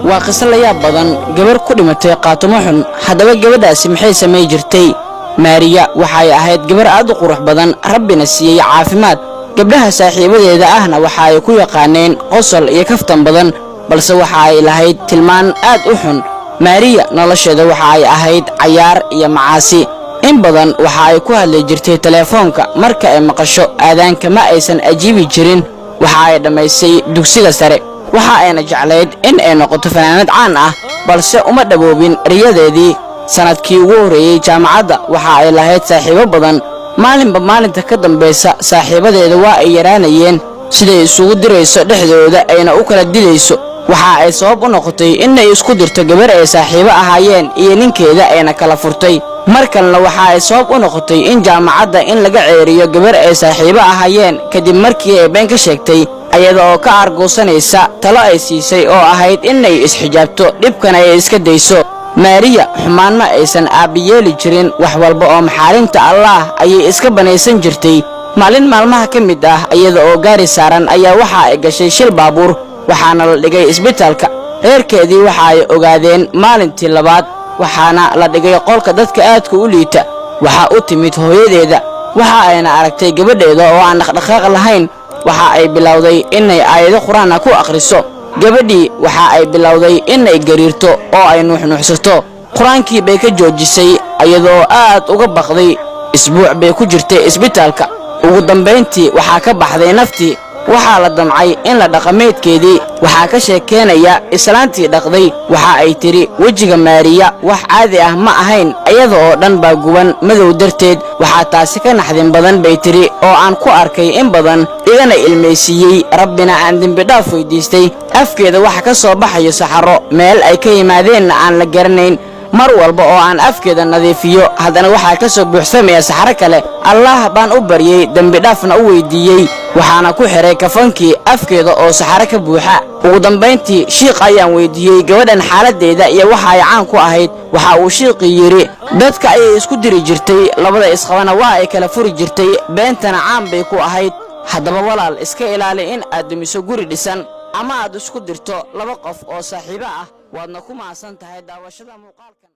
waa qiso la yaab badan gabar ku dhimatay qaatumo xun haddaba gabadhaasi maxay samay jirtay maariya waxay ahayd gabar aad u qurux badan rabbina siiyay caafimaad gabdhaha saaxiibadeeda ahna waxa ay ku yaqaaneen qosol iyo kaftan badan balse waxa ay lahayd tilmaan aad u xun maariya nolosheeda waxa ay ahayd cayaar iyo macaasi in badan waxa ay ku hadlay jirtay telefoonka marka ay maqasho aadaanka ma aysan ajiibi jirin waxa ay dhamaysay dugsiga sare waxa ayna jeclayd in ay noqoto fanaanad caan ah balse uma dhaboobin riyadeedii sanadkii ugu horeeyay jaamacadda waxa ay lahayd saaxiibo badan maalinba maalinta ka dambaysa saaxiibadeeda waa ay yaraanayeen siday isugu dirayso dhexdooda ayna u kala didayso waxa ay sabab u noqotay in ay isku dirto gabar ay saaxiibo ahaayeen iyo ninkeeda ayna kala furtay markalna waxa ay sabab u noqotay in jaamacadda in laga ceeriyo gabar ay saaxiibo ahaayeen kadib markii ay been ka sheegtay ayada oo ka argoosanaysa talo ay siisay oo ahayd inay isxijaabto dhibkana ay iska dayso maariya xumaan ma aysan aabiyeeli jirin wax walba oo maxaarimta allah ayay iska banaysan jirtay maalin maalmaha ka mid ah ayada oo gaari saaran ayaa waxa ay gashay shil baabuur waxaana la dhigay isbitaalka reerkeedii waxa ay ogaadeen maalintii labaad waxaana la dhigay qolka dadka aadka u liita waxa u timid hooyadeeda waxa ayna aragtay gabadheeda oo aan dhaqdhaqaaq lahayn waxa ay bilowday inay aayado quraan ku akhriso gabadhii waxa ay bilowday inay gariirto oo ay nuuxnuuxsato quraankii bay ka joojisay ayadoo aad uga baqday isbuuc bay ku jirtay isbitaalka ugu dambeyntii waxa ka baxday naftii waxa la damcay in la dhaqameedkeedii waxa ka sheekeynaya islaantii dhaqday waxa ay tiri wajiga maariya wax caadi ah ma ahayn ayada oo dhan baa guban madow darteed waxa taasi ka naxdin badan bay tiri oo aan ku arkay in badan igana ilmeysiyay rabbina aan dambi dhaaf weydiistay afkeeda waxa ka soo baxayo saxaro meel ay ka yimaadeen aan la garanayn mar walba oo aan afkeeda nadiifiyo haddana waxa ka soo buuxsamaya saxaro kale allah baan u baryay dambi dhaafna u weydiiyay waxaana ku xiray kafankii afkeeda oo saxaro ka buuxa ugu dambeyntii shiiq ayaan weydiiyay gabadhan xaaladeeda iyo waxa ay caan ku ahayd waxa uu shiiqi yiri dadka ay isku diri jirtay labada isqabana waa ay kala furi jirtay beentana caan bay ku ahayd haddaba walaal iska ilaali in aad dumiso guri dhisan ama aad isku dirto laba qof oo saaxiibo ah waadna ku maasan tahay daawashada muuqaalkan